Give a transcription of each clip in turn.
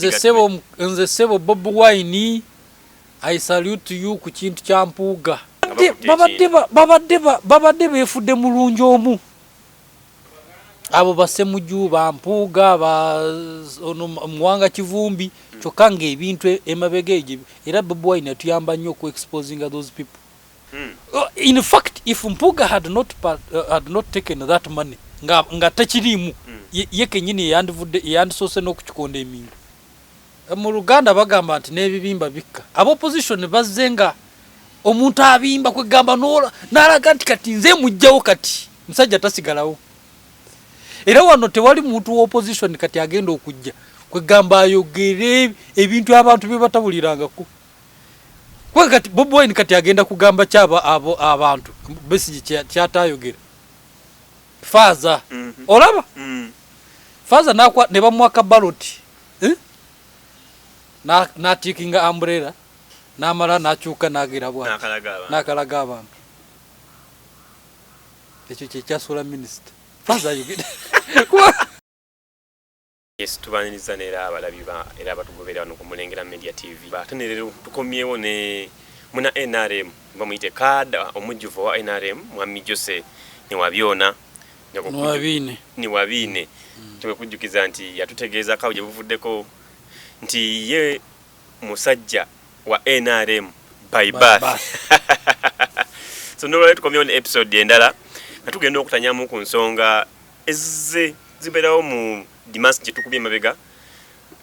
Nze sebo Bob Wine, I salute you ku kintu kya mpuuga. Babadde beefudde mulungi omu. Abo basemuju ba mpuuga ba Mwanga Kivumbi kyokka ng'ebintu emabega egyo era Bob Wine atuyamba nnyo ku exposing those people. In fact, if Mpuuga had not taken that money nga takirimu ye kenyini yandisose n'okukikonda emingo. Mu Luganda bagamba nti n'ebibimba bikka. Opposition bazzenga omuntu abimba kwegamba n'alaga nti kati nze mujjawo kati musajja tasigalawo. Era wano tewali muntu wa opposition kati agenda okujja kwegamba ayogere ebintu abantu bye batabulirangako. Kwe kati Bob Wine kati agenda kugamba kyaba abantu Besigye kyatayogera. Faza olaba Faza ne bamwaka ballot na tikinga umbrella namala nakyuka nagira bwa nakalaga abantu ekyo kyasula minister Faza yogera. Yes, tubaniriza nera abalabi era batugobera wano ku Mulengera Media TV. Batenerero tukomyewo ne muna NRM bamuyite kada omujuvu wa NRM Mwami Jose ne wabyona ni wabine tuwe kujukiza nti yatutegeeza kawo je buvuddeko nti ye musajja wa NRM by birth. So no tukomyewo ne episode endala natugenda okutanyamu ku nsonga ezze ziberawo mu Dimas jetukubye mabega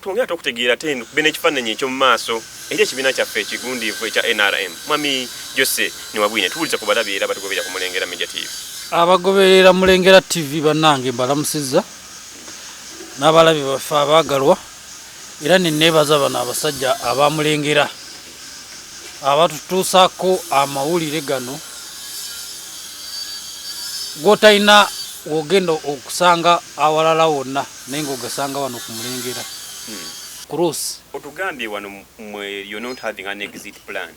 tuongera tokutegeera tenu bene kifananye ekyo mu maaso eri kibina kyaffe ekigundivu ekya NRM Mwami Jose ni wabwine tuwuliza ku balabi era batugobera ku Mulengera Media TV. Abagoberera Mulengera TV banange mbalamusiza n'abalabi baffe abagalwa era nenebaza bano abasajja abamulengera abatutuusaako amawulire gano gotaina wogenda okusanga awalala wonna nengo ogasanga wano ku Mulengera. Cross otugambye wano you're not having an exit plan,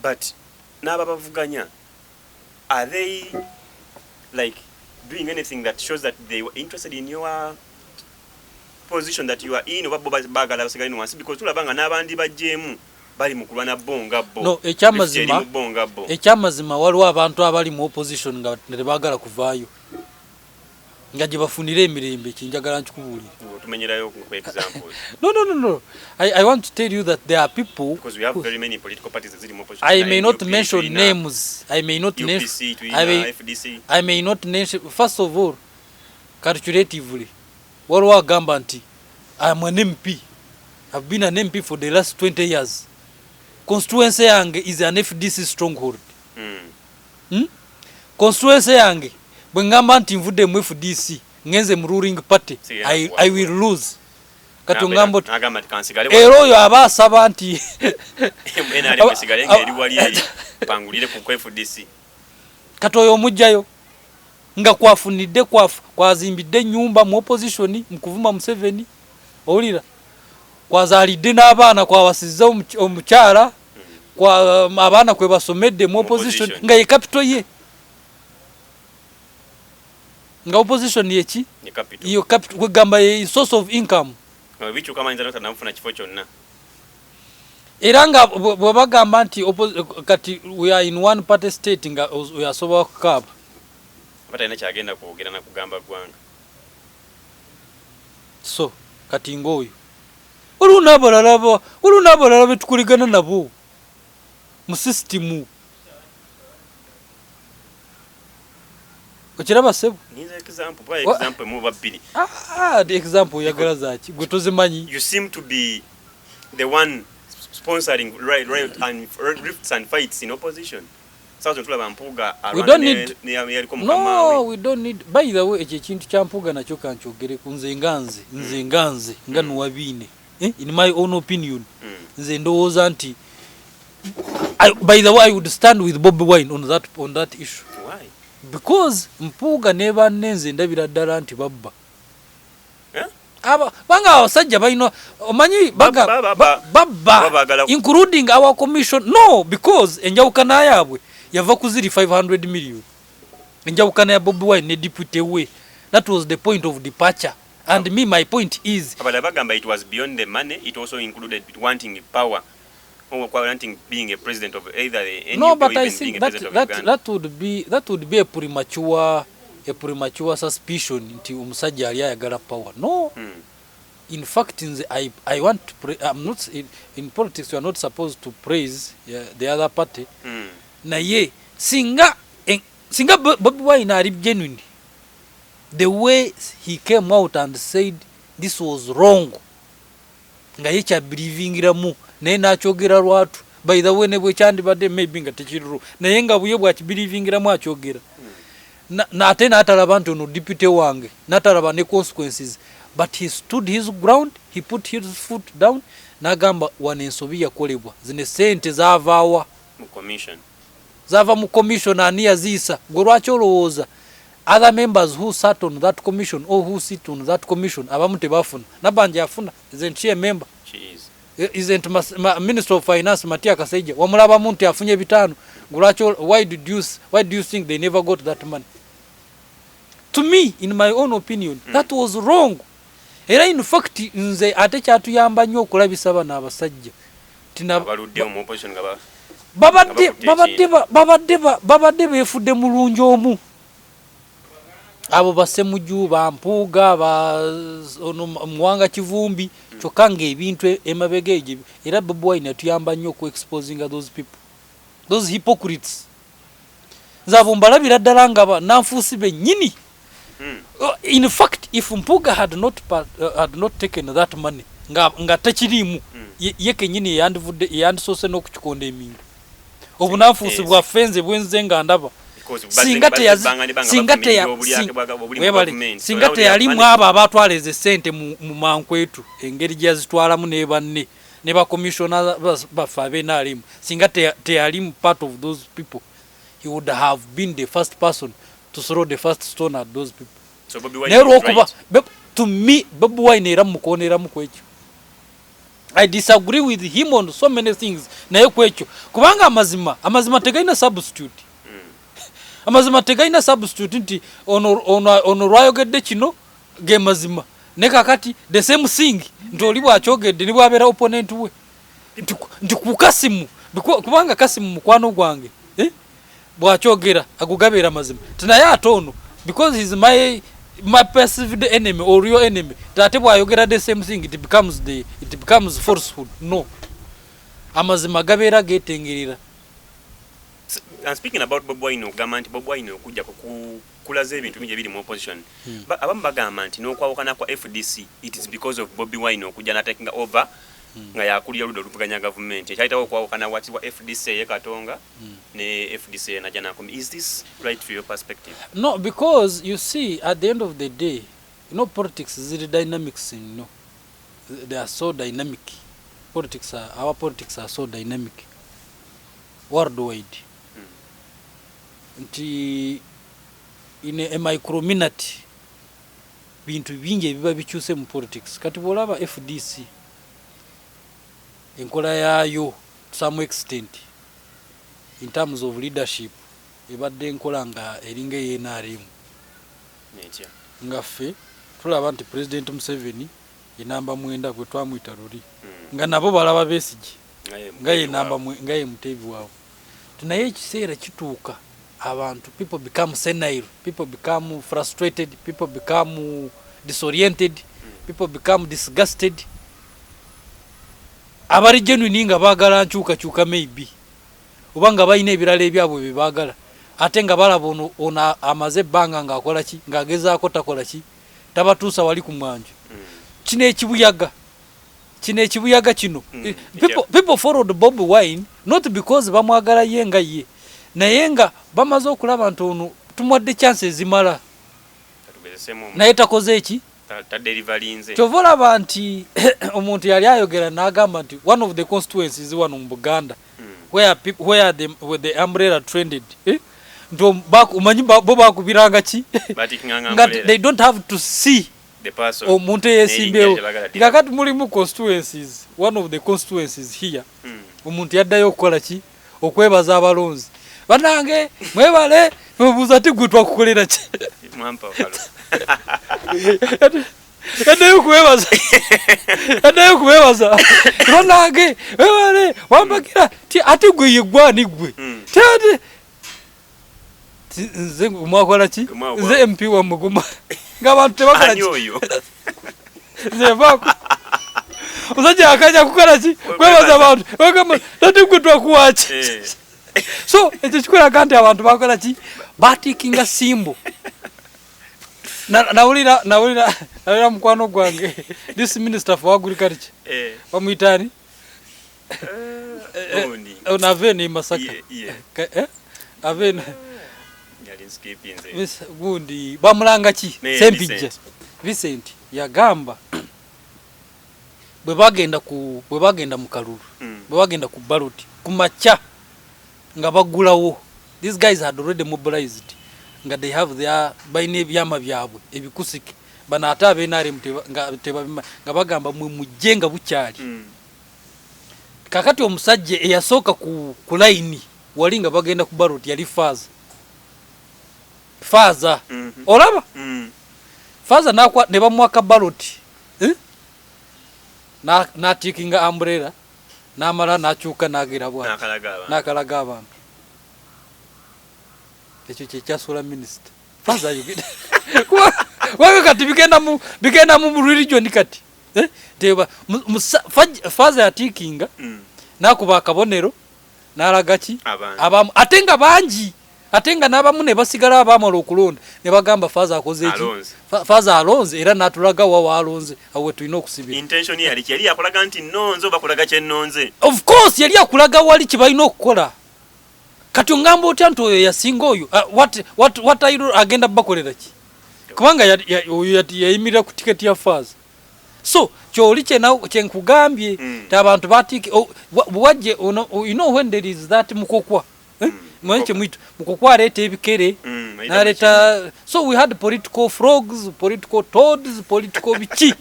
but n'aba bavuganya, are they like doing anything that shows that they were interested in your position that you are in oba bagala basigala wansi because tulabanga n'abandi bajjemu bali mukulwana bonga bo. No, ekyamazima waliwo abantu abali mu opposition nga tebagala kuvaayo nga gye bafunira emirembe kinjagala nkikubuulira. Tumenyerayo ku examples. No. I want to tell you that there are people because we have very many political parties that are in opposition. I may not mention names. I may not mention FDC. I may not mention. First of all, calculatively, waliwo agamba nti I am an MP. I've been an MP for the last 20 years. Constituency yange is an FDC stronghold. Constituency yange bwengamba nti nvudde mu FDC ngenze mu ruling party I will lose. Kati ngambo era oyo aba asaba nti NRM sigale ngeri wali eri pangulire ku FDC kati oyo omujjayo nga kwafunidde kwazimbidde nyumba mu opposition mu kuvuma Museveni owulira kwazalidde n'abaana kwawasizza omukyala kwa abaana kwe basomedde mu opposition nga ye capital ye nga opposition yeki iyo capital kwegamba ye source of income bichu kama inza nota namfuna kifo kyonna era nga bwabagamba nti kati we are in one party state nga we are soba kukaba bata ina kyagenda kwogera na kugamba gwanga so kati ngoyo olunabalala betukuligana nabo mu systemu okiraba sebo niza example mu babiri the example yagala zaki gwe tozimanyi. You seem to be the one sponsoring right and rifts and fights in opposition. We don't need. No, we don't need. By the way, ekintu kya Mpuuga nakyo kankyogere nze nganze nga nuwabine. In my own opinion, nze ndowooza nti by the way I would stand with Bob Wine on that issue. Why? Because Mpuuga neba nenze ndabira ddala nti babba. Banga abasajja balina omanyi babba including our commission. No, because enjawukana yaabwe yava kuziri 500 million. Enjawukana ya Bob Wine ne deputy we. That was the point of departure And me, my point is, it was beyond the money. It also included wanting power, or wanting being a president of either the NUP no, but or I even think being a president of Uganda. that would be a premature suspicion nti omusajja ali ayagala power. No. In fact, I want to I'm not in politics. You are not supposed to praise the other party. Naye singa Bobi Wine are genuine. The way he came out and said this was wrong. Nga yecha believing mu naye nakyogera lwatu. By the way, ne bwe kyandibadde maybe nga tekiriru. Naye nga buye bwa believing mu akyogera. Na ate n'atalaba nti ono deputy wange. N'atalaba ne consequences. But he stood his ground, he put his foot down, n'agamba wano ensobi yakolebwa. Zine sente zaavaawa. Zava mu commission ani yaziisa. Gwe lwaki olowooza other members who sat on that commission or who sit on that commission abamu tebafuna. Nabanja afuna. Isn't she a member? She is. Isn't Minister of Finance Matia Kasaija wamulaba muntu afunye bitano. Why do you think they never got that money? To me, in my own opinion, that was wrong. Era in fact nze ate kyatuyamba nnyo okulabisa bano abasajja abaludde mu opposition nga babadde beefudde mulungi omu. Abo basemujju bampuuga ono Muwanga Kivumbi kyokka ng'ebintu emabega egyo era Bobi Wine atuyamba nnyo ku-exposing those people, those hypocrites. Nze abo mbalabira ddala nga nanfuusi bennyini. In fact, if Mpuga had not taken that money, nga takirimu ye kenyini yandisoose n'okukikonda emingo. Obunanfuusi bwaffe bwenze nga ndaba. Singa teyalimu abo abatwala ezo ssente mu mankwetu engeri gye yazitwalamu ne banne ne bakomishona baffe ab'NRM, singa teyalimu part of those people, he would have been the first person to throw the first stone at those people. So Bobi Wine is right. To me, Bobi Wine era mukoneramu kwekyo. I disagree with him on so many things. Naye kwekyo kubanga amazima tegalina substitute. Amazima tegalina substitute nti ono lwayogedde kino ge mazima. Ne kakati the same thing nti oli bwakyogedde ni bwabeera opponent we. Nti ku Kasimu kubanga Kasimu mukwano gwange. Bwakyogera agugabeera mazima. Tinaye atono because he's my perceived enemy or your enemy. Tate bwayogera the same thing, it becomes falsehood. No. Amazima gabeera getengerera. And speaking about Bobi Wine, ogamba nti Bobi Wine okujja kulaza ebintu bingi ebiri mu opposition. Abamu bagamba nti n'okwawukana kwa FDC, it is because of Bobi Wine okujja na taking over nga yakulira ludda oluvuganya government. Ekyayitawo okwawukana wakati wa FDC ye Katonga ne FDC najja nakomi. Is this right to your perspective? No, because you see, at the end of the day, politics is the dynamics, they are so dynamic. Our politics are so dynamic worldwide. Nti in a microminute bintu bingi ebiba bikyuse mu politics. Kati bwolaba FDC enkola yayo to some extent in terms of leadership ebadde enkola nga eringa y'NRM. Nga ffe tulaba nti President Museveni ye namba 9 gwe twamuyita luli nga nabo balaba Besigye nga ye muteebi waabwe. Naye ekiseera kituuka abantu, people become senile, people become frustrated, people become disoriented, people become disgusted. Abali genuine nga baagala nkyuka maybe obanga balina ebirala ebyabwe bye baagala ate nga balaba ono amaze ebbanga ng'akola ki ng'agezaako takola ki tabatuusa wali ku mwanjo. Kino ekibuyaga kino people followed Bobi Wine not because bamwagala ye nga ye naye nga bamaze okulaba nti ono tumwadde chance ezimala naye takoze eki kyova olaba nti omuntu yali ayogera n'agamba nti one of the constituencies wano mu Buganda where the umbrella trended nti omanyi bo bakubiranga ki nga they don't have to see omuntu eyesimbewo. Kakati mulimu constituencies, one of the constituencies here omuntu yaddayo okukola ki okwebaza abalonzi banange mwebale mubuuza ati gwe twakukolera ki Adayo kuwebaza ronage wale wambakira ti ati gwe yegwani gwe tade nze mwakola ki nze MP wa Muguma ngabantu tebakala ki nze bako uzaje akaja kukola ki kwebaza abantu bagamba tati gwe twakuwache so ekyo kikola kandi abantu bakola ki batikinga simbo naulira mkwano gwange this minister for agriculture bamwitani Aveni Masaka Aveni gundi bamulanga ki Sempije Vincent yagamba bwe bagenda mu Kalulu bwe bagenda ku ballot kumacha nga bagulawo. These guys had already mobilized nga they have their baine byama byabwe ebikusike bana atabe nare nga bagamba mujenga bukyali kakati omusajje eyasoka ku line walinga bagenda ku ballot yali Faza olaba Faza nakwa ne bamwaka ballot na tikinga umbrella namala nachuka nagira bwa nakalaga abantu ekyo kyasula minister Faza yugida wawe kati bigenda mu religion kati teba Faza yatikinga nakuba akabonero nalagachi abamu atenga banji atenga nabamu ne basigala abamala okulonda ne bagamba Faza akoze iki Faza alonze era natulaga wa alonze awe tulina okusibira intention yali yakulaga nti nonzo bakulaga kye nonze of course yali yakulaga wali kibalina okukola kati ngambo otyanto oyo yasinga oyo what are you agenda bakolera ki kubanga yayimirira ku ticket ya Faza so kyoli kyenkugambye tabantu batiki bwaje you know when there is that mukokwa mwenche mwitu mukokwa leta ebikere na leta so we had political frogs, political toads, political bichi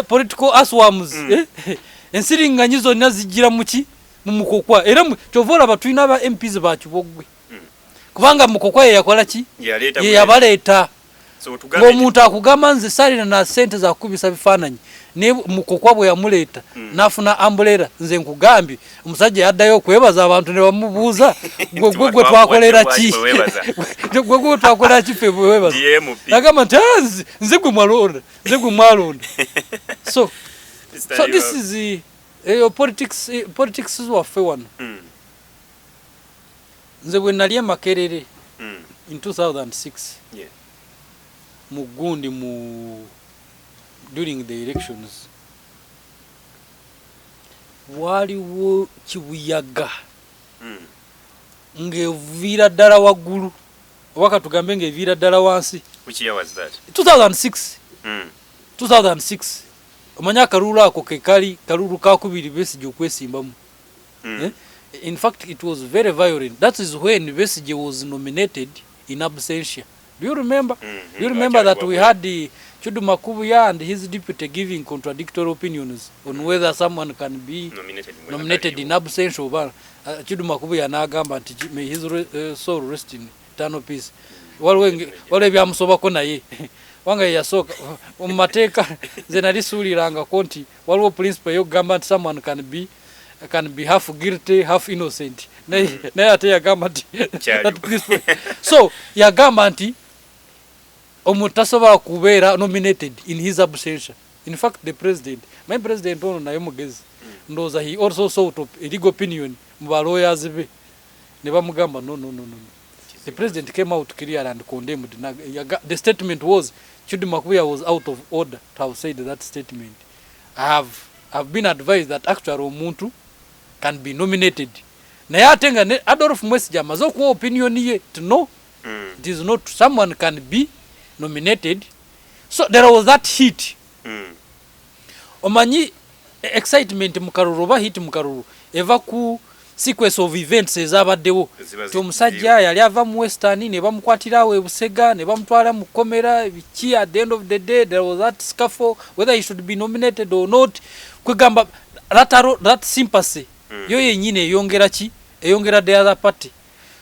political asworms ensiringanyizo nazigira muki mumukokwa era cyovola batwina aba MPs bakibogwe kubanga mukokwa yakola ki yabaleta omuntu akugamba nze salina na sente za kubisa bifananyi ne mukokwa bwe yamuleta nafuna umbrella nze nkugambye omusajja yaddayo okwebaza abantu ne bamubuuza gwe twakolera ki gwe twakolera ki fe bwebaza nagamba nti nze gwe mwalonda so this is politics waffe wano nze bwe nali Makerere in 2006 mugundi during the elections waliwo kibuyaga ngevira ddala waggulu waka tugambe ngevira ddala wansi. Which year was that? 2006 2006 omanya Kalulu ako kekali Kalulu kakubiri Besigye okwesimbamu in fact it was very violent. That is when Besigye was nominated in absentia. Do you remember? Do you remember that we had the Chudu Makubuya and his deputy giving contradictory opinions on whether someone can be nominated in absentia? Chudu Makubuya nagamba nti may his soul rest in eternal peace. Wale byamusobako naye wanga yasoka omumateka ze nali suliranga konti waliwo principle yo gamba nti someone can be half guilty half innocent naye ate yagamba nti so yagamba nti omutasoba kubeera nominated in his absentia. In fact my president ono naye mugezi ndoza he also sought a legal opinion mu lawyers be ne bamugamba no. The president came out clear and condemned. The statement was Chudu Makubuya was out of order to have said that statement. I've been advised that actually omuntu can be nominated. Naye atenga Adolf Mwesigye amaze okuwa opinion ye to know it is not someone can be nominated. So there was that heat. Omanyi excitement mu Kalulu ba hit mu Kalulu eva ku sequence of events ezabaddewo to musajja yali ava mu Western ne bamukwatirawo ebusega ne bamutwala mu komera biki at the end of the day there was that scuffle whether he should be nominated or not kwegamba that sympathy yo yenyine eyongera the other party.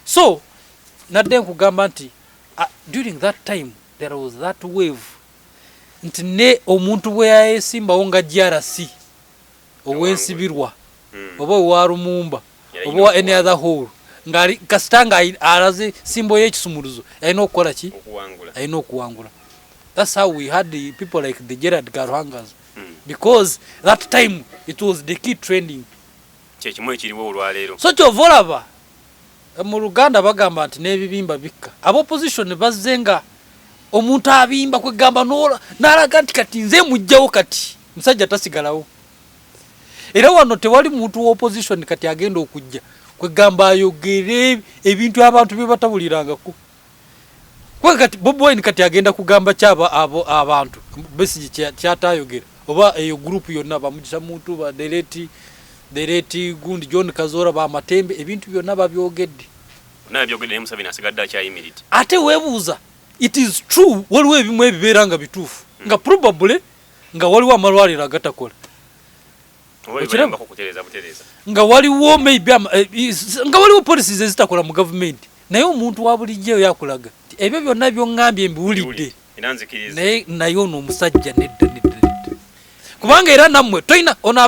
So nadde nkugamba nti during that time there was that wave nti ne omuntu bwe yayesimbawo nga GRC owensibirwa oba owa Lumumba oba wa any other hole ngari kasitanga araze simbo y'ekisumuluzo alina okukola ki alina okuwangula. That's how we had the people like the Gerard Garuhangas because that time it was the key trending kyekimwe ekiriwo olwaleero. So kyovolaba mu Luganda bagamba nti n'ebibimba bikka ab'opposition bazzenga omuntu abimba kwegamba n'alaga nti kati nze mujjawo kati musajja tasigalawo. Era wano tewali muntu wa opposition kati agenda okujja kwegamba ayogere ebintu abantu bye batabulirangako. Kwe kati Bobi Wine kati agenda kugamba kyaba abantu Besigye kyatayogera oba eyo group yonna bamugisa muntu ba Dereti Gundi John Kazora ba Matembe ebintu byonna babyogedde. Nabyogedde Museveni asigadde akyayimiridde. Ate webuuza it is true waliwo ebimu ebibeera nga bituufu nga probably nga waliwo amalwaliro agatakola nga waliwo maybe nga waliwo policies ezitakola mu government naye omuntu wa bulijjo yakulaga ebyo byonna byongambye mbiwulidde naye ono omusajja nedda kubanga era nammwe toyina ono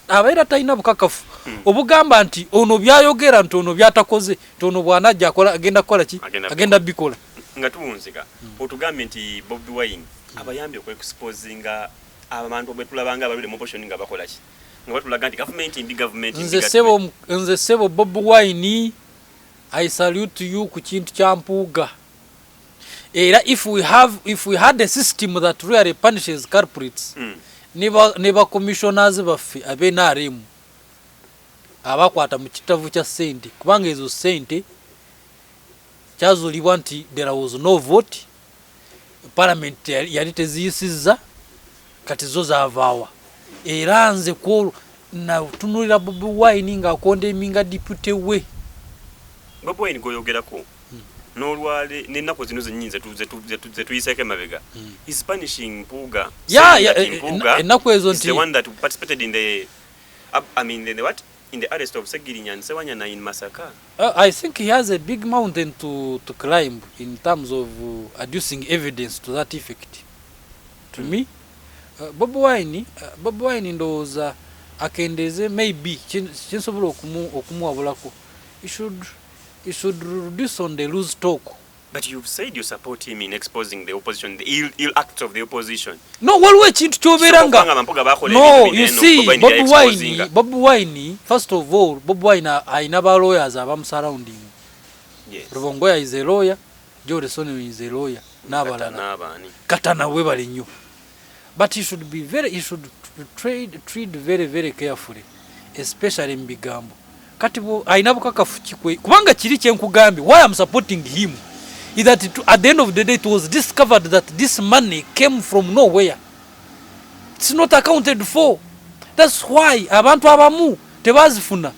abeera talina bukakafu obugamba nti ono byayogera nti ono byatakoze nti ono bwanajja agenda kukola ki agenda bikola nga tuwunzika otugambye nti Bobi Wine abayambye okwexposinga abantu bwe tulabanga abalule mu opposition nga bakola ki nga batulaga nti government imbi government nze sebo Bobi Wine I salute you ku kintu kya mpuuga era if we had a system that really punishes culprits neba commissioners baffe abenaremu abakwata mu kitavu kya sente kubanga ezo sente kyazulibwa nti there was no vote parliament yali teziyisizza kati zo zavaawa era nze ko na tunulira Bobi Wine nga akonde eminga deputy we Bobi Wine goyogerako n'olwale n'ennaku zino zennyinze tuyiseke mabega is punishing Mpuuga ennaku ezo nti the one that participated in the in the arrest of Segirinya and Sewanyana in Masaka. I think he has a big mountain to climb in terms of adducing evidence to that effect. To me, Bobi Wine ndowooza akendeze maybe kinsobola okumuwabulako. He should reduce on the loose talk. But you've said you support him in exposing the opposition, the ill acts of the opposition. No, waliwo ekintu kyoberanga. No, you see, Bobi Wine, first of all, Bobi Wine ayina ba lawyers abamu surrounding. Yes. Ruvongoya is a lawyer, Joe Resoni is a lawyer, n'abalala. Katana we bali nnyo. But he should treat very, very carefully, especially in bigambo. Kati ayina bukakafu kikwe. Kubanga kiri kyenkugambye, why I'm supporting him is that at the end of the day it was discovered that this money came from nowhere. It's not accounted for. That's why abantu abamu tebazifuna.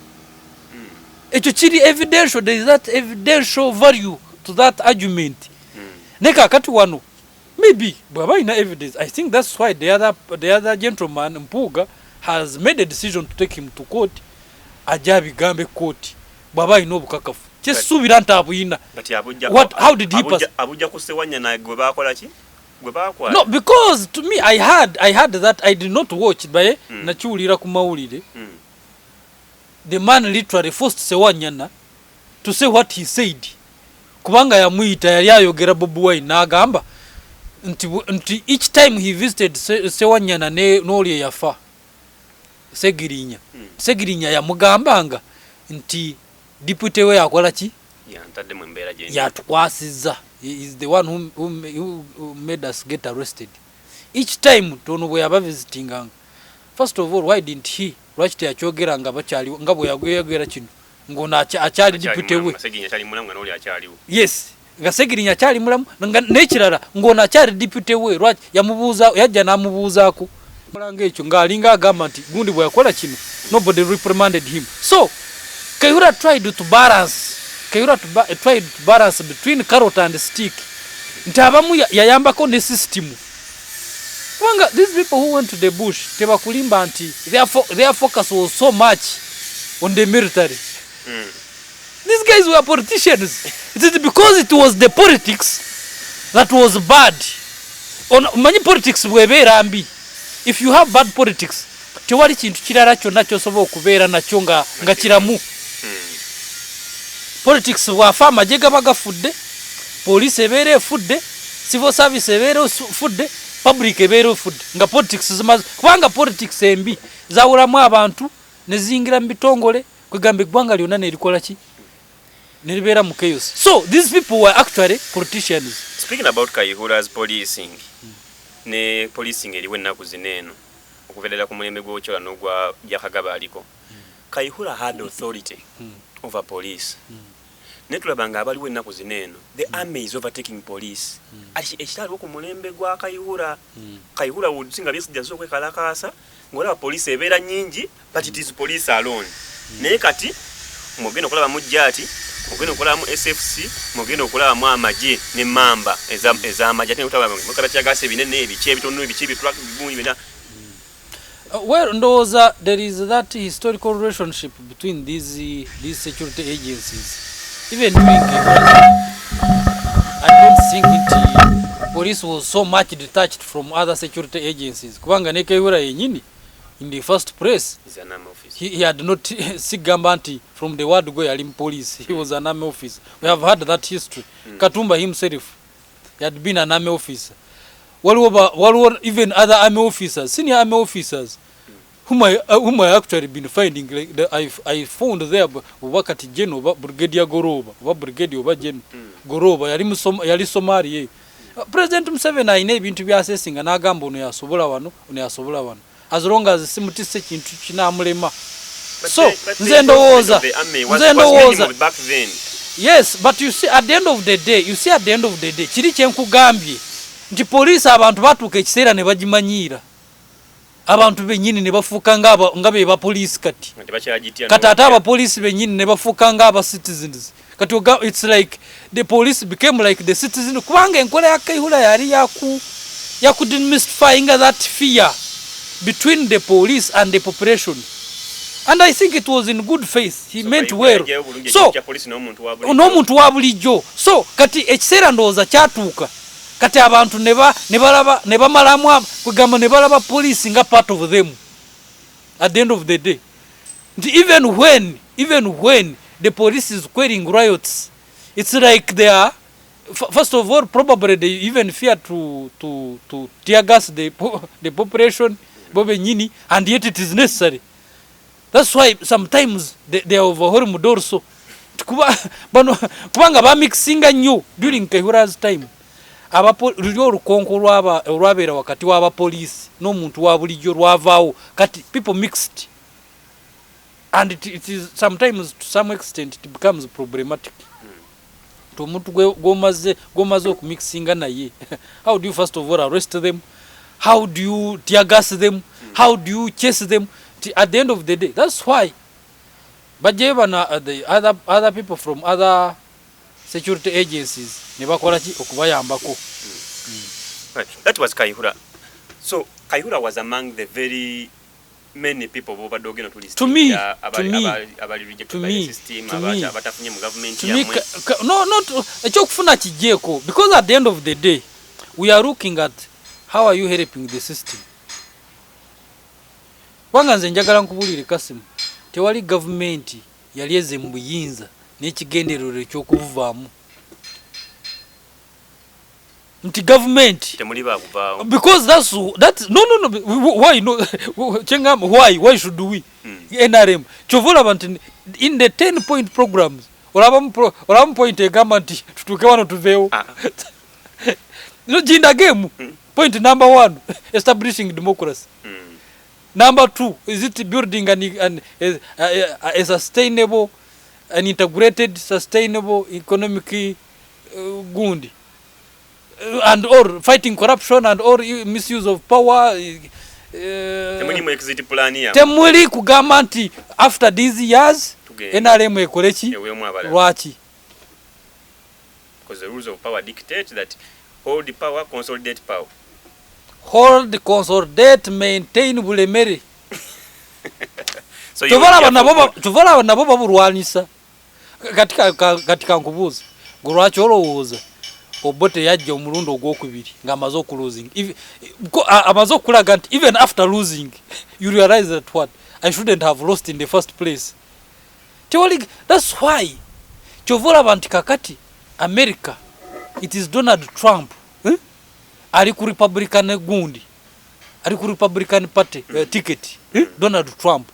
Ekyo kiri evidential, there is that evidential value to that argument. Neka kati wano maybe bwaba ina evidence. I think that's why the other gentleman Mpuuga has made a decision to take him to court. Ajabi gambe court bwaba ina obukakafu. Kyesubira ntabuyina. How did he pass? Abuja kusewanya na gwe bakola ki? Gwe bakola. No, because to me I had that I did not watch it by nakiwulira ku mawulire. The man literally forced Sewanyana to say what he said. Kubanga yamuyita yali ayogera Bobi Wine n'agamba nti each time he visited Sewanyana n'oli yafa Segirinya. Segirinya yamugambanga nti deputy we yakola ki? Yantadde mu mbeera gye. Yatukwasizza. He is the one who made us get arrested. Each time tono bwe yaba visitinganga. First of all, why didn't he? Lwaki teyakyogera nga bakyali nga bwe yagera kino ng'ono akyali deputy we. Segirinya kyali mulamu n'oli akyaliwo. Yes. Nga Segirinya kyali mulamu n'ekirala ng'ono akyali deputy we. Lwaki yajja n'amubuuzaako. Mulanga ekyo ng'alinga agamba nti gundi bwe yakola kino nobody reprimanded him. So Kayihura tried to balance between carrot and stick. Nti abamu yayambako ne system. Wanga these people who went to the bush tebakulimba nti their focus was so much on the military. These guys were politicians. It is because it was the politics that was bad. Many politics bwebera mbi. If you have bad politics, tewali kintu kirala kyonna kyosobola okubeera nakyo nga kiramu. Politics bwafa amagye gaba gafudde, police ebeera efudde, civil service ebeera efudde, public ebeera efudde. Nga politics zimaze kubanga politics embi zawulamu abantu ne zingira mu bitongole kwegamba eggwanga lyonna ne likola ki? Ne libeera mu chaos. So these people were actually politicians. Speaking about Kayihura's policing, ne policing eriwe ennaku zino eno okuverera ku mulembe gw'Ochola n'ogwa Byakagaba aliko. Kayihura had authority over police. Netulabanga abaliwo ennaku zino eno, the army is overtaking police. Ekitaliwo ku mulembe gwa Kayihura. Kayihura would-singa byesijjaza okwekalakaasa ng'olaba police ebeera nnyingi, but it is police alone. Naye kati mugenda okulaba mu Jati, mugenda okulaba mu SFC, mugenda okulaba mu amagye ne mamba ez'amagye ate n'okulaba mu kabatyagaasa ebinene ebiki ebitono ebiki ebitulaka bibungi bina. Well, ndowooza there is that historical relationship between these security agencies. Even I don't think police was so much detached from other security agencies. Kubanga ne Kayihura yenyini, in the first place, he had not Sigambanti from the word go yalim police. He was an army officer. We have heard that history. Katumba himself, he had been an army officer. What even other army officers, senior army officers, whom I actually been finding, like I found there wakati General Brigadier Goroba, Brigadier General Goroba, yali Somali. President Museveni ayina ebintu by'assessing n'agamba ono yasobola wano. As long as simutise kintu kinamulema. So nze ndowooza yes, but you see at the end of the day kiri kyenkugambye nti police abantu batuuka ekiseera ne bagimanyiira. Abantu bennyini ne bafuuka nga be ba police kati ate aba police bennyini ne bafuuka nga aba citizens. Kati it's like the police became like the citizens. Kubanga enkola ya Kayihura yali yaku demystifying that fear between the police and the population. And I think it was in good faith. He meant well. So n'omuntu wa bulijjo. So kati ekiseera ndowooza kyatuuka. Kati abantu ne bamalamu kugamba ne balaba police nga part of them. At the end of the day. Even when the police is quelling riots, it's like they are, first of all, probably they even fear to tear gas the population, and yet it is necessary. That's why sometimes they are overwhelmed also. Kubanga ba mixing nnyo during Kayihura's time. Lulyo olukonko olwabeera wakati w'aba police n'omuntu wa bulijjo lwavaawo kati people mixed. And it is sometimes to some extent it becomes problematic. To omuntu gwomaze okumixinga naye. How do you first of all arrest them? How do you tear gas them? How do you chase them? At the end of the day, that's why bajebana the other people from other security agencies ne bakola ki okubayambako. Right. That was Kayihura. So Kayihura was among the very many people overdoging to list. To me, no, not ekokufuna kijeko, because at the end of the day we are looking at how are you helping the system. Wanga nze njagala nkubulire Kasimu, tewali government yali eze mu buyinza n'ekigenderero eky'okuvaamu. Nti government because that's no why no chengam why should we NRM chovola bantu in the 10-point programs olaba point egamba nti tutuke wano tuveo no jinda game. Point number 1, establishing democracy. Number 2, is it building a sustainable and integrated sustainable economic gundi. And or fighting corruption and or misuse of power. Temuli kugamba nti after these years NRM ekoleki lwaki. Because the rules of power dictate that hold the power, consolidate power. Hold, consolidate, maintain bulemere. So tuvala nabo babulwanisa katika nkubuuza. Gulwaki olowooza Obote yajja omulundo ogwokubiri ng'amaze okulosing. Amaze okulaga nti even after losing you realize that what I shouldn't have lost in the first place. That's why chovola bantu kakati America, it is Donald Trump ali ku Republican gundi, ali ku Republican party ticket Donald Trump,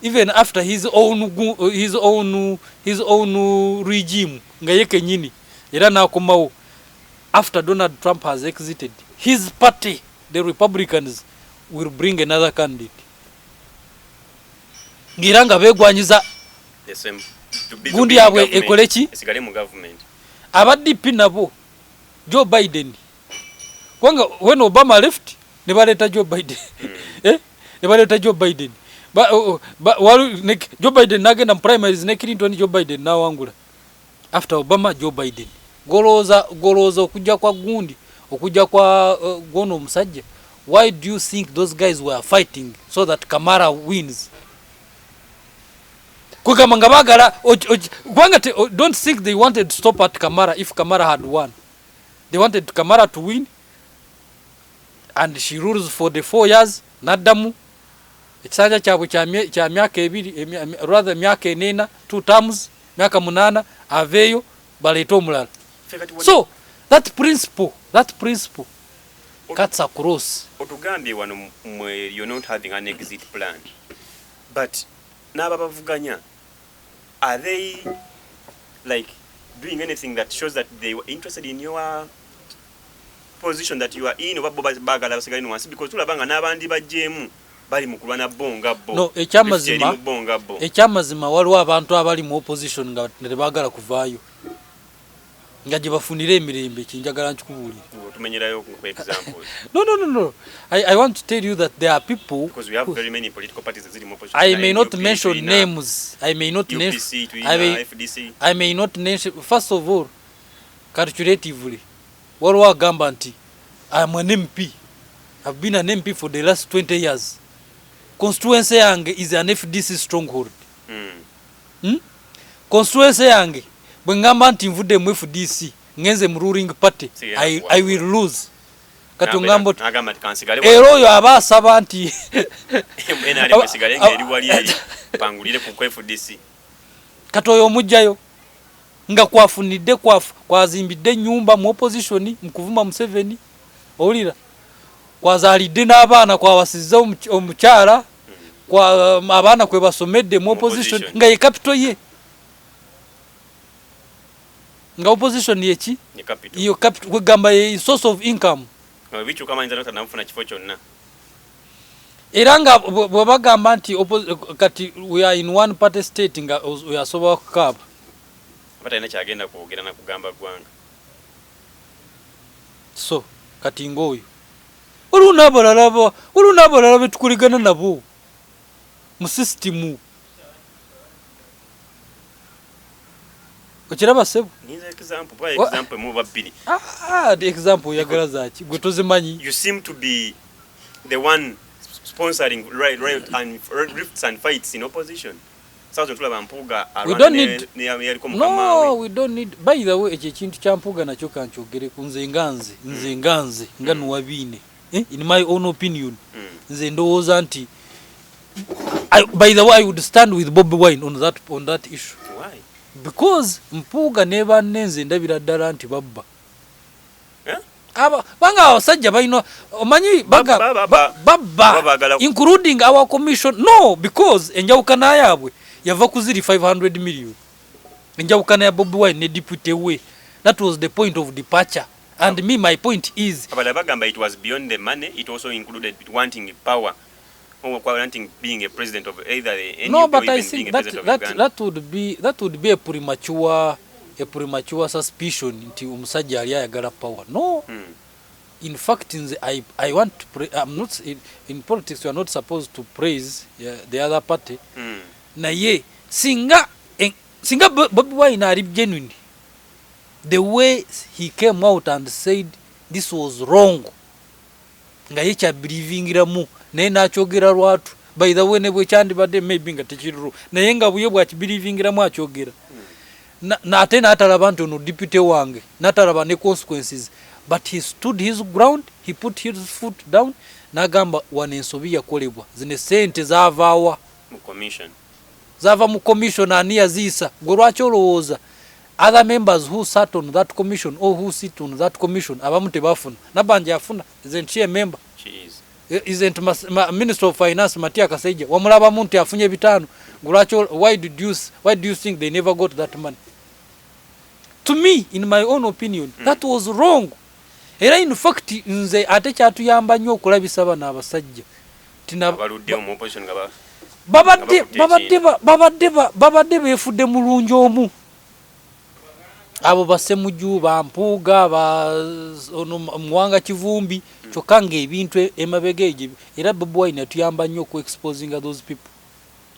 even after his own regime nga yeke nyini era nakomawo after Donald Trump has exited his party, the Republicans will bring another candidate ngiranga begwanyiza gundi yabwe ekoleki esigale mu government abadip nabo Joe Biden kwanga when Obama left ne baleta Joe Biden ne baleta Joe Biden Joe Biden nagenda mu primaries ne Clinton Joe Biden nawangula after Obama Joe Biden goloza okujja kwa gundi okujja kwa gono omusajja. Why do you think those guys were fighting so that Kamala wins? Kwanga bagala don't think they wanted to stop at Kamala if Kamala had won. They wanted Kamala to win and she rules for the 4 years nadamu ekisanja kyabwe kya myaka ebiri rather myaka enena 2 terms myaka 8 aveyo baleta omulala. So that principle cuts across. Otugambye wano you're not having an exit plan, but n'ababavuganya, are they like doing anything that shows that they were interested in your position that you are in oba bagala basigale no wansi, because tulabanga n'abandi bajjemu bali mukulwana bonga bo. No, ekyamazima waliwo abantu abali mu opposition nga nebagala kuvaayo nga gye bafunira emirembe kinjagala nkikubuulira. Tumenyerayo ku example. No. I want to tell you that there are people, because we have very many political parties that are opposition. I may not mention names. I may not mention FDC. I may not mention. First of all, calculatively, waliwo agamba nti I am an MP. I've been an MP for the last 20 years. Constituency yange is an FDC stronghold. Constituency yange bwengamba nti nvudde mu FDC ngenze mu ruling party, I will lose. Kati ngambo era oyo aba asaba nti kati oyo omujjayo nga kwafunidde kwazimbidde nyumba mu opposition mu kuvuma Museveni, owulira kwazalidde n'abaana kwawasizza omukyala kwa abaana kwe basomedde mu opposition nga ye capital ye, nga opposition yeki iyo capital kwegamba ye source of income. Bichu kama inzanota namfuna kifo kyonna. Era nga bwe bagamba nti kati we are in one party state nga we are soba kukaba bata ina kyagenda kwogera na kugamba gwanga. So kati ngoyo olunabalala betukuligana nabo mu system. Okiraba sebo? Niza example mu babiri. The example yagala zaki gwe tozimanyi. You seem to be the one sponsoring riot and rifts and fights in opposition. We don't need. No, we don't need. By the way, ekintu kya Mpuuga nakyo kankyogere ku nze nganze nga nuwabine. In my own opinion, nze ndowooza nti by the way I would stand with Bobi Wine on that issue. Why? Because Mpuuga neba nenze ndabira ddala nti babba. Banga abasajja balina omanyi babba including our commission. No, because enjawukana yaabwe yava ku ziri 500 million. Enjawukana ya Bobi Wine ne deputy we. That was the point of departure. And my point is Abalabagamba it was beyond the money. It also included wanting power or wanting being a president of either the NUP. No, but I think that would be a premature suspicion nti omusajja ali ayagala power. No. In fact, I want to I'm not in politics. You are not supposed to praise the other party. Na ye singa Bobi Wine ari genuine. The way he came out and said this was wrong. Nga ye kya believingiramu naye nakyogera lwatu. By the way, nebwe kyandibadde maybe nga tekiruru naye nga buye bwa kibelievingiramu akyogera. na ate n'atalaba nti ono deputy wange n'atalaba ne consequences, but he stood his ground, he put his foot down, n'agamba wano ensobi yakolebwa, zino sente zaavaawa zava mu commission ani yaziisa. Gwe lwaki olowooza other members who sat on that commission or who sit on that commission abamu tebafuna? Nabanja yafuna, isn't she a member? She is. Isn't Minister of Finance Matia Kasaija wamulaba muntu afunye bitano? Why do you think they never got that money? To me, in my own opinion, that was wrong. Era in fact nze ate kyatuyamba nnyo okulabisa bana abasajja abaludde mu opposition ngaba babadde beefudde mulungi omu. Abo Bassemujju Bampuuga Muwanga Kivumbi kyokka ng'ebintu emabega egyo, era Bobi Wine yatuyamba nnyo ku-exposing those people,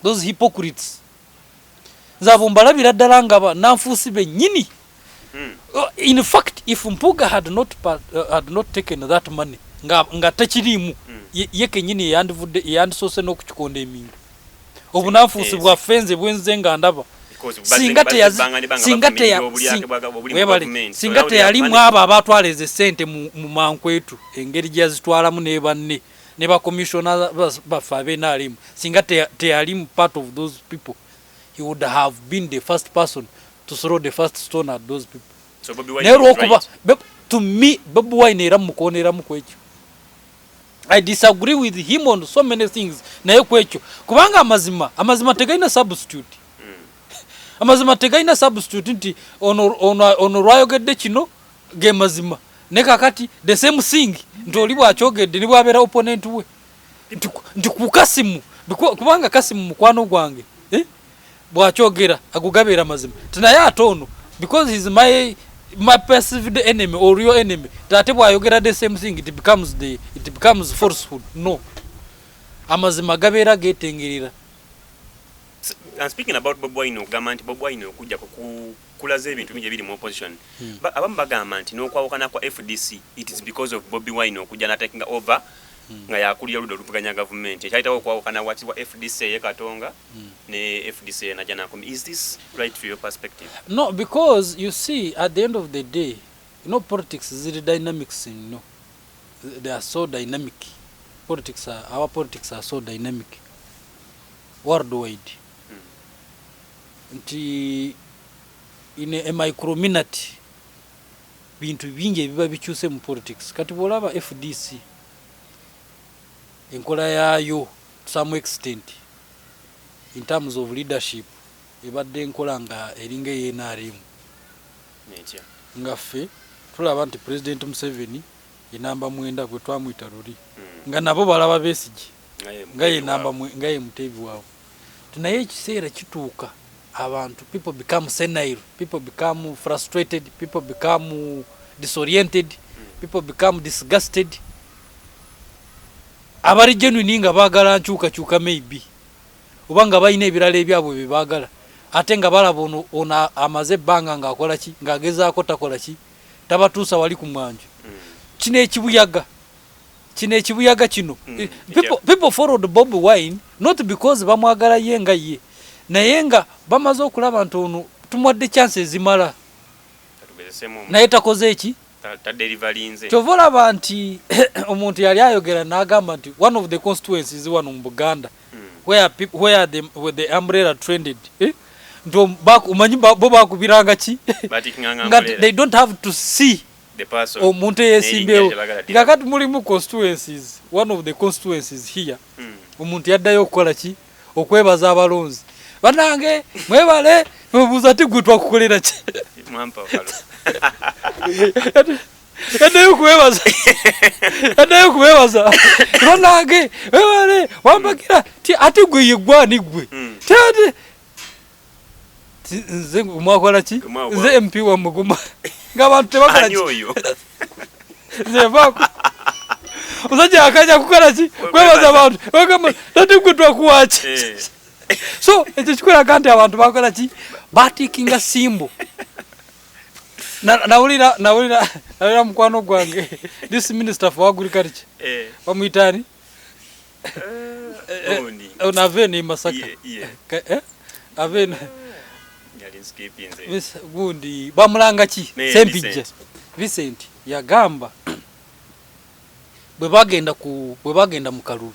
those hypocrites. Nze abo mbalabira ddala nga nanfuusi bennyini. In fact, if Mpuuga had not taken that money nga tekiriimu, ye kennyini yandisoose n'okukikonda emingo. Obunanfuusi bwaffe nze bwenze nga ndaba singa teyalimu abo abatwala ezo sente mu mankwetu engeri gye yazitwalamu ne banne ne bakomishona baffe ab'NRM, singa teyalimu part of those people, he would have been the first person to throw the first stone at those people. So Bobi Wine is right. To me, Bobi Wine era mukoneramu kwekyo. I disagree with him on so many things. Naye kwekyo kubanga amazima tegaina substitute. Amazima tegaina substitute nti ono lwayogedde kino ge mazima ne kakati the same thing nti oli bwakyogedde ne bwabeera opponent we nti ku Kasimu kubanga Kasimu mukwano gwange bwakyogera agugabeera mazima tinaye ate ono because he's my perceived enemy or real enemy, tate bwayogera the same thing, it becomes falsehood. No, amazima gabeera getengerera. And speaking about Bobi Wine, government Bobi Wine okujja kulaza ebintu bingi ebiri mu opposition. Abamu bagamba nti n'okwawukana kwa FDC, it is because of Bobi Wine okujja na taking over nga yakulira ludo lupaganya government. Ekyayitawo okwawukana wakati wa FDC ye Katonga ne FDC na Janakum. Is this right for your perspective? No, because you see, at the end of the day, politics is the dynamics, they are so dynamic. Our politics are so dynamic worldwide. Nti in a microminute bintu bingi ebiba bikyuse mu politics. Kati bwolaba FDC enkola yayo to some extent in terms of leadership ebadde enkola nga eringa y'NRM nga ffe tulaba nti President Museveni ye namba 9 gwe twamuyita luli nga nabo balaba Besigye nga ye muteebi waabwe. Tunaye ekiseera kituuka abantu, people become senile, people become frustrated, people become disoriented, people become disgusted. Abali genuine nga baagala nkyuka maybe oba nga balina ebirala ebyabwe bye baagala ate nga balaba ono amaze ebbanga ng'akola ki ng'agezaako takola ki tabatuusa wali ku mwanjo. Kino ekibuyaga kino people followed Bobi Wine not because bamwagala ye nga ye, naye nga bamaze okulaba nti ono tumwadde chance ezimala naye takoze eki kyova olaba nti omuntu yali ayogera n'agamba nti one of the constituencies wano mu Buganda where the umbrella trended nti omanyi bo bakubiranga ki nga they don't have to see omuntu eyesimbewo nga kati mulimu constituencies, one of the constituencies here omuntu yaddayo okukola ki okwebaza abalonzi banange mwebale mubuuza ti gwe twakukolera ki yaddayo kubebaza banange mwebale wambagira ti ate gwe yeggwani gwe tate nze mwakola ki nze MP wa Muguma ng'abantu tebakola ki nze vaako musajja akajja kukola ki kwebaza abantu bagamba tate gwe twakuwa ki. So ekyo kikulaga nti abantu bakola ki batikinga simbo. Nawulira mukwano gwange this minister for agriculture bamuyitani Aveni Masaka Aveni yali skipping nze gundi bamulanga ki Sempijja Vincent yagamba bwe bagenda mu kalulu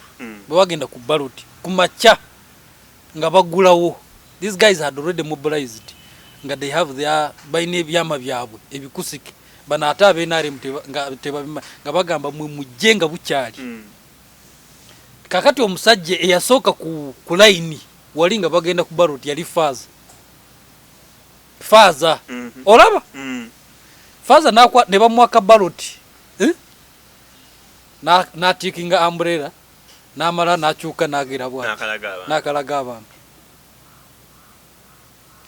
bwe bagenda ku ballot kumacha nga bagulawo. These guys had already mobilized nga they have their bayine byama byabwe ebikusike bana ata benare nga bagamba mwe mujenga bukyali. Kakati omusajje eyasooka ku line wali nga bagenda ku ballot yali Faza olaba Faza nakwa ne bamwaka ballot na tikinga umbrella namala nachuka nagira bwa nakalaga abantu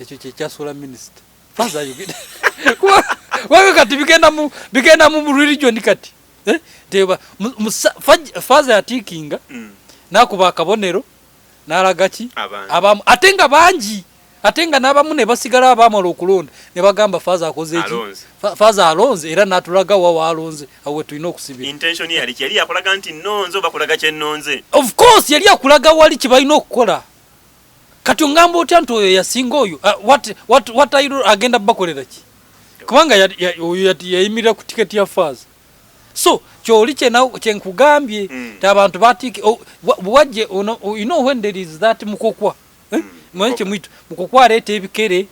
ekyo kyasula minister Faza yugida kwa kati bigenda mu religion kati teba Faza ya tikinga nakuba akabonero nalagachi abamu atenga banji atenga nabamu ne basigala abamala okulonda ne bagamba Faza akoze iki Faza alonze era natulaga wa alonze awe tulina okusibira intention yali yakulaga nti nonzo bakulaga kye nonze of course yali yakulaga wali kibalina okukola kati ngambo otyanto oyo yasinga oyo what agenda bakolera ki kubanga yayimirira ku ticket ya Faza. So kyoli kyenkugambye abantu batiki wajje you know when there is that mukokwa mwenche mwitu mukokwa leta ebikere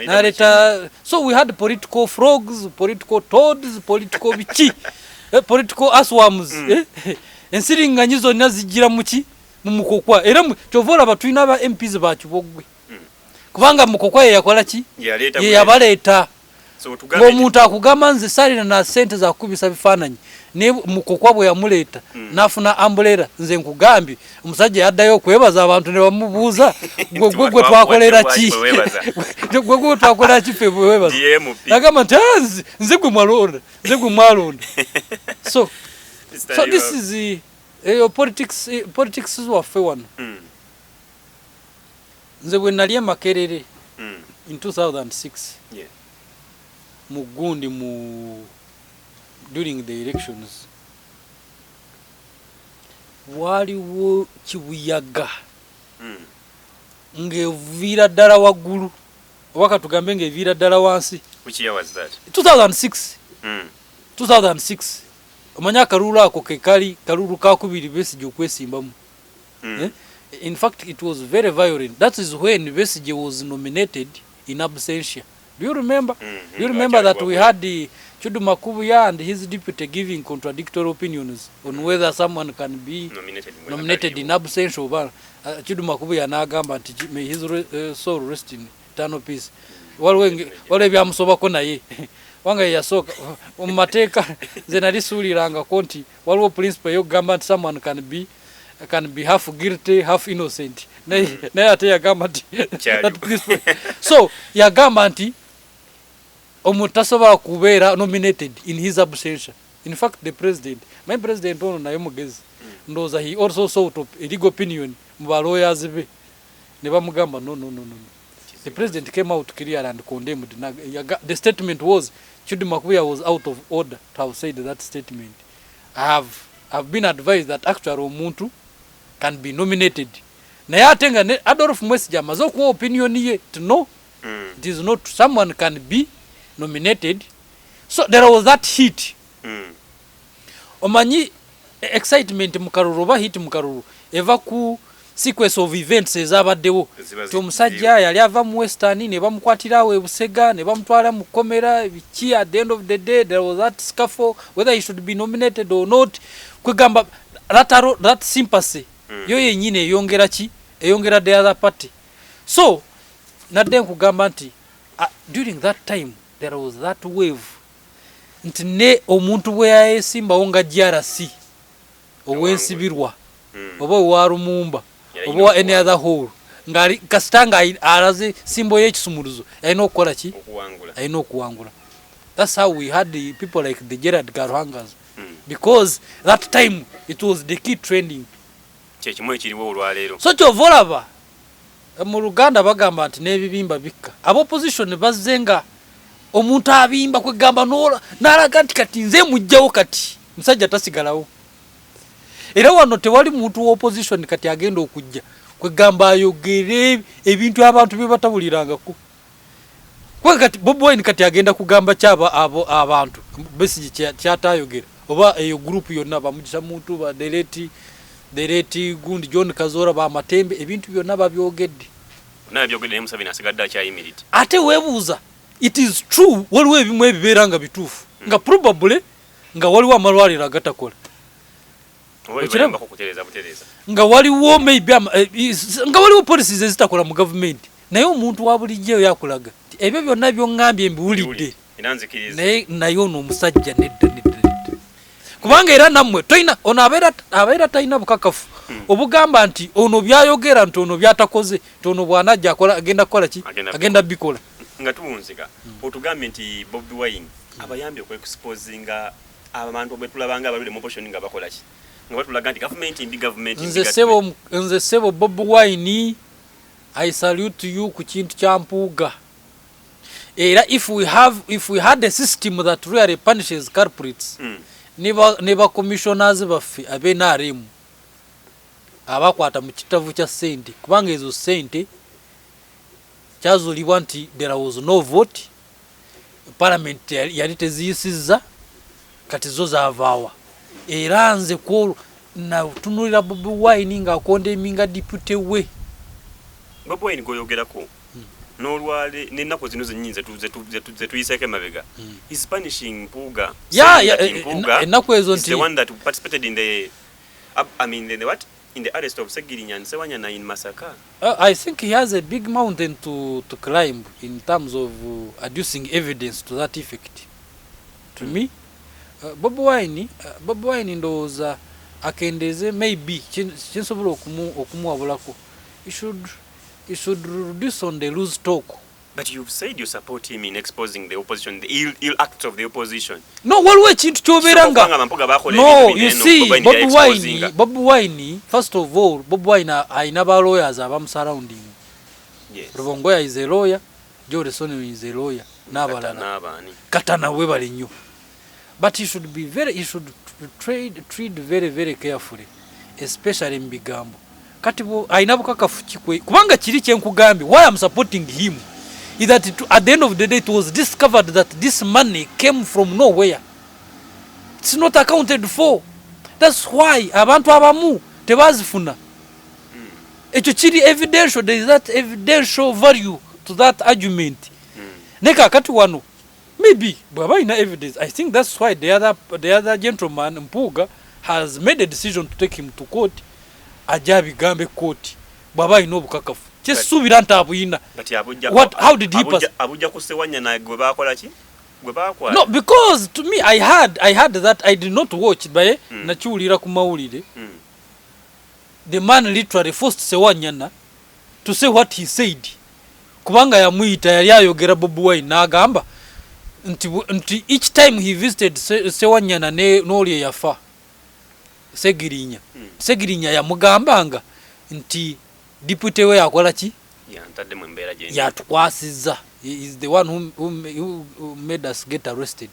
na leta. So we had political frogs, political toads, political bichi political asworms ensiringanyizo nazigira muki mumukokwa era kyovola batwina aba MPs bakibogwe kubanga mukokwa yakola ki yabaleta. Omuntu akugamba nze salina na sente za kubisa bifananyi ne mukokwa bwe yamuleta nafuna umbrella nze nkugambye omusajja yaddayo kwebaza abantu ne bamubuuza gwe twakolera ki gwe twakolera ki fe bwebaza agamba nti nze gwe mwalonda so this is politics waffe wano. Nze bwe nali Makerere in 2006 mugundi during the elections waliwo kibuyaga ngevira ddala waggulu waka tugambe ngevira ddala wansi. Which year was that? 2006 2006 omanya akalulu ako kekali kalulu kakubiri Besigye okwesimbamu. In fact it was very violent. That is when Besigye was nominated in absentia. Do you remember? Do you remember that we had the Chudu Makubuya and his deputy giving contradictory opinions on whether someone can be nominated in absentia? Chudu Makubuya nagamba nti may his soul rest in eternal peace. Wale byamusobako naye wanga yasoka omumateeka ze nali suuliranga konti waliwo principle yokugamba nti someone can be half guilty half innocent naye ate yagamba nti so yagamba nti omuntu tasobola kubeera nominated in his absentia. In fact my president ono naye mugezi ndowooza he also sought a legal opinion mu balawyers be ne bamugamba no. The president came out clear and condemned. The statement was Chudu Makubuya was out of order to have said that statement. I've been advised that actually omuntu can be nominated. Naye atenga Adolf Mwesigye amaze okuwa opinion ye to know it is not someone can be nominated. So there was that heat. Omanyi excitement mukaruru ba hit mukaruru eva ku sequence of events ezabaddewo to omusajja yali ava mu Western ne bamukwatirawo ebusega ne bamutwala mu komera biki. At the end of the day there was that scuffle whether he should be nominated or not. Kwegamba that sympathy yo yenyine eyongera the other party. So nadde nkugamba nti during that time there was that wave nti ne omuntu bwe yayesimbawo nga JRC owensibirwa oba owa Lumumba oba wa any other hole ngali kasitanga alaze simbo y'ekisumuluzo alina okukola ki alina okuwangula. That's how we had the people like the Gerard Garuhangas because that time it was the key trending kyekimwe kiriwo olwaleero. So kyovolaba mu Luganda bagamba nti n'ebibimba bikka opposition bazzenga omuntu abimba kwegamba n'alaga nti kati nze mujjawo kati musajja tasigalawo. Era wano tewali muntu wa opposition kati agenda okujja kwegamba ayogere ebintu abantu bye batabulirangako. kwa kati Bobi Wine kati agenda kugamba kyaba abo abantu Besigye kyatayogera oba eyo group yonna bamugisha muntu ba delete gundi John Kazora ba Matembe ebintu byonna babyogedde nabyogedde Museveni asigadde akyayimirite ate webuuza it is true waliwo ebimu ebibeera nga bituufu nga probably nga waliwo amalwaliro agatakola nga waliwo maybe nga waliwo policies ezitakola mu government naye omuntu wa bulijjo yakulaga ebyo byonna byongambye mbiwulidde naye ono omusajja nedda kubanga era nammwe toyina ono abeera talina bukakafu obugamba nti ono byayogera nti ono byatakoze nti ono bwanajja akola agenda kukola ki agenda bikola nga tuwunzika otugambye nti Bobi Wine abayambye okweexposinga abantu bwe tulabanga abalule mu opposition nga bakola ki nga batulaga nti government nze sebo Bobi Wine I salute you ku kintu kya mpuuga era if we had a system that really punishes culprits neba commissioners baffe abenaremu abakwata mu kitavu kya sente kubanga ezo sente kyazulibwa nti there was no vote parliament yali teziyisizza kati zo zavaawa era nze ko na tunulira Bobi Wine nga akonda eminga deputy we Bobi Wine goyogerako n'olwale n'ennaku zino zennyinze tuyiseko emabega is punishing Mpuuga ennaku ezo nti the one that participated in the in the arrest of Segirinya and Sewanyana in Masaka. I think he has a big mountain to climb in terms of adducing evidence to that effect. To me, Bobi Wine ndowooza akendeze maybe kinsobola okumuwabulako. He should reduce on the loose talk. But you've said you support him in exposing the opposition, the ill acts of the opposition. No, waliwo kintu kyoberanga. No, you see, Bobi Wine, first of all, Bobi Wine ayina ba lawyers abamu surrounding. Yes. Rubongoya is a lawyer, Joe Lesoni is a lawyer, n'abalala. Katana we bali nnyo. But he should treat very, very carefully, especially in bigambo. Kati ayina bukakafu kikwe. Kubanga kiri kyenkugambye, why I'm supporting him is that at the end of the day it was discovered that this money came from nowhere. It's not accounted for. That's why abantu abamu tebazifuna. Ekyo kiri evidential, there is that evidential value to that argument. Neka kati wano maybe baba ina evidence. I think that's why the other gentleman Mpuuga has made a decision to take him to court. Ajabi gambe court. Baba ina obukakafu. Kyesubira ntabuyina. How did he pass? Abuja kusewanyana gwe bakola ki? Gwe bakwa. No, because to me I had that I did not watch by nakiwulira ku mawulire. The man literally forced Sewanyana to say what he said. Kubanga yamuyita yali ayogera Bobi Wine n'agamba nti each time he visited Sewanyana n'oli yafa Segirinya. Segirinya yamugambanga nti deputy we akola ki? Yantadde mu mbeera gye. Yatukwasizza. He is the one who made us get arrested.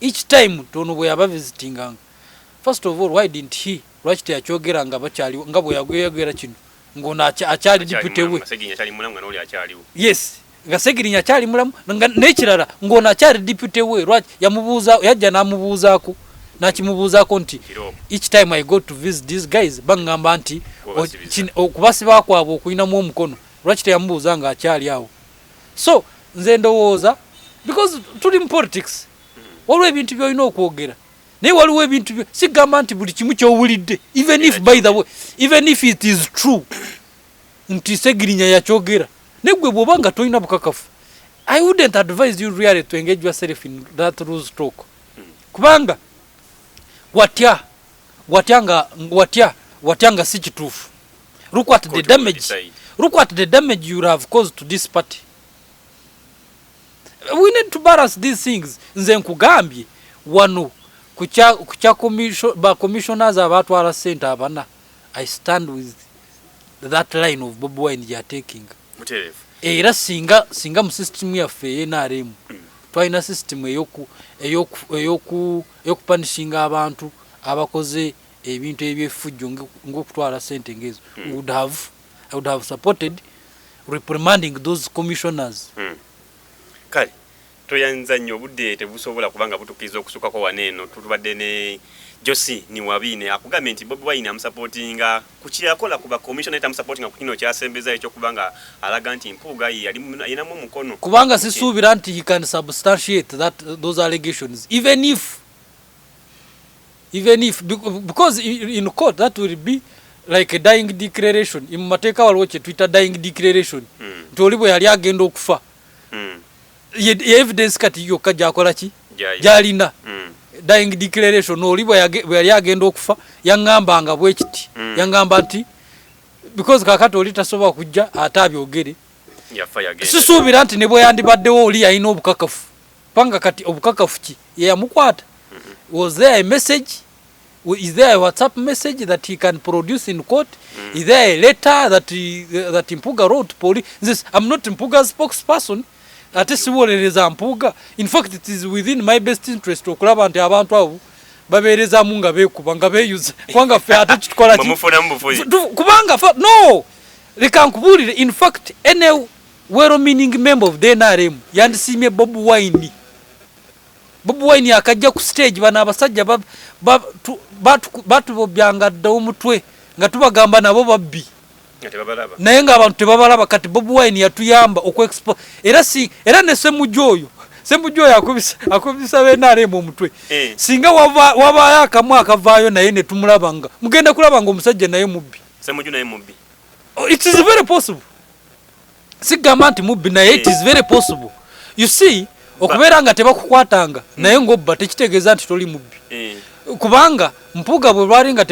Each time tono bwe yaba visitinganga. First of all, why didn't he? Lwaki teyakyogera nga bakyali nga bwe yagwegera kino ng'ono akyali deputy we. Segirinya kyali mulamu nga n'oli akyaliwo. Yes. Nga Segirinya kyali mulamu n'ekirala ng'ono akyali deputy we. Lwaki yajja n'amubuuzaako. Nakimubuuzaako nti each time I go to visit these guys bangamba nti okubasiba kwabwe okuyinamu omukono lwaki teyamubuuza nga akyali awo. So nze ndowooza because tuli mu politics waliwo ebintu byolina okwogera naye waliwo ebintu sigamba nti buli kimu kyowulidde even if by the way even if it is true nti Segirinya yakyogera naye gwe bw'oba nga tolina bukakafu I wouldn't advise you really to engage yourself in that loose talk kubanga watyanga si kituufu. Look at the damage you have caused to this party. We need to balance these things. Nze nkugambye wano kucha commissioners abatwala sente abana. I stand with that line of Bobi Wine you are taking. Era singa mu system yaffe NRM twalina system eyokupanishinga abantu abakoze ebintu ebyefujjo ng'okutwala sente ngezo. I would have supported reprimanding those commissioners. kale toyanza nnyo obudde tebusobola kubanga butukiriza okusukako waneeno tutubadde ne Josie Niwabine akugambye nti Bobi Wine amusupportinga ku kyakola kuba commissioner amusupportinga ku kino kyasembeza ekyo kubanga alaga nti Mpuuga yinamu mukono kubanga sisuubira nti he can substantiate those allegations even if because in court that will be like a dying declaration in mateeka waliwo kye twita dying declaration nti oli bwe yali agenda okufa evidence kati yokka gyakola ki gyalina dying declaration oli bwe yali agenda okufa yaŋŋambanga bwe kiti yaŋŋamba nti because kakati oli tasobola kujja ate abyogere sisuubira nti ne bwe yandibaddewo oli yalina obukakafu panga kati obukakafu ki yeyamukwata was there a message? Is there a WhatsApp message that he can produce in court? Is there a letter that Mpuuga wrote police? I'm not Mpuuga's spokesperson. Ate siwolereza Mpuuga. In fact, it is within my best interest okulaba nti abantu abo babeereza mu nga beekuba nga beeyuza kubanga ffe ate kitukola ki kubanga no leka nkubuulire in fact any well-meaning member of the NRM yandisiimye Bobi Wine. Bobi Wine akajja ku stage bana abasajja batubobyanga dda omutwe nga tubagamba nabo babbi naye nga abantu tebabalaba kati Bobi Wine yatuyamba okuexpose era ne Ssemujju oyo akubisa benaremu omutwe singa wabaayo akamu akavaayo naye ne tumulabanga mugenda kulabanga omusajja naye mubbi Ssemujju naye mubbi it is very possible sigamba nti mubbi naye it is very possible you see okubeera nga tebakukwatanga naye ng'obba tekitegeeza nti toli mubbi kubanga Mpuuga bwe lwali nga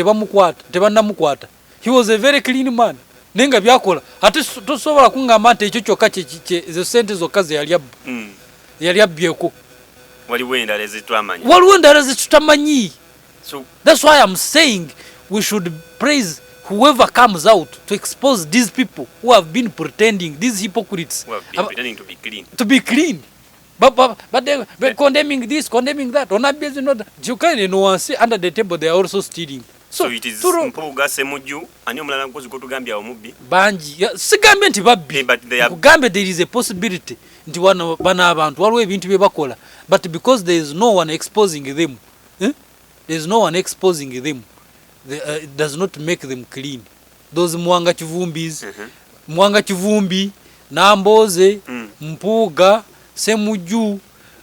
tebannamukwata he was a very clean man naye nga byakola ate tosobola kuŋŋamba nti ekyo kyokka ezo sente zokka ze yali abbyeko waliwo endala zetutamanyi that's why I'm saying we should praise whoever comes out to expose these people who have been pretending, these hypocrites who have been pretending to be clean. But they're condemning this, condemning that. On a business, not you can't know under the table they are also stealing. So it is Mpuuga Ssemujju ani omulala nkozi ko tugambya omubbi banji sigambye nti babbi kugambe there is a possibility nti bana abantu waliwo ebintu bye bakola but because there is no one exposing them there is no one exposing them it does not make them clean. Those Mwanga Kivumbi Namboze Mpuuga Ssemujju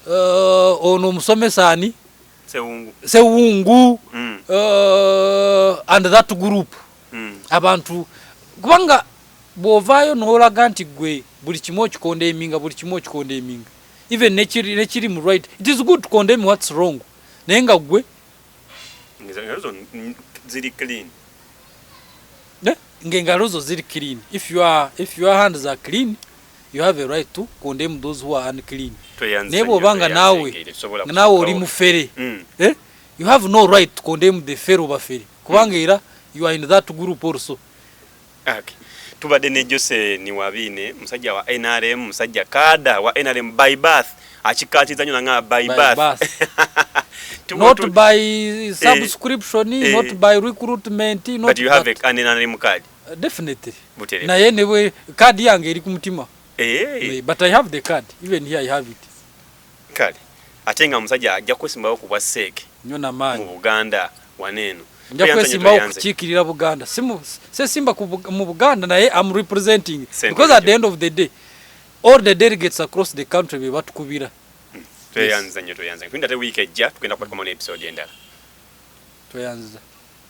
ono musomesani Sewungu and that group abantu kubanga bwovaayo n'olaga nti gwe buli kimu okikondemminga even nekiri mu right. It is good to condemn what's wrong naye nga gwe ziri clean ng'engalo zo ziri clean. If your hands are clean you have a right to condemn those who are unclean. Naye bw'obanga naawe oli mufere you have no right to condemn the fero bafere kubanga era you are in that group also. Okay. Tubadde ne Josie Niwabine musajja wa NRM musajja kada wa NRM by birth akikatiza nnyo nga by birth not by subscription not by recruitment not but you have an NRM card definitely naye newe card yange eri ku mutima but I have the card even here I have it kale atenga musajja ajja kwesimbawo ku bwa seke nyona maani mu Buganda waneeno njya kwesimbawo kukiikirira Buganda simba mu Buganda naye I'm representing because at the end of the day all the delegates across the country be batukubira tweyanza nnyo twinda te week ejja tugenda kukwata mu episode endala tweyanza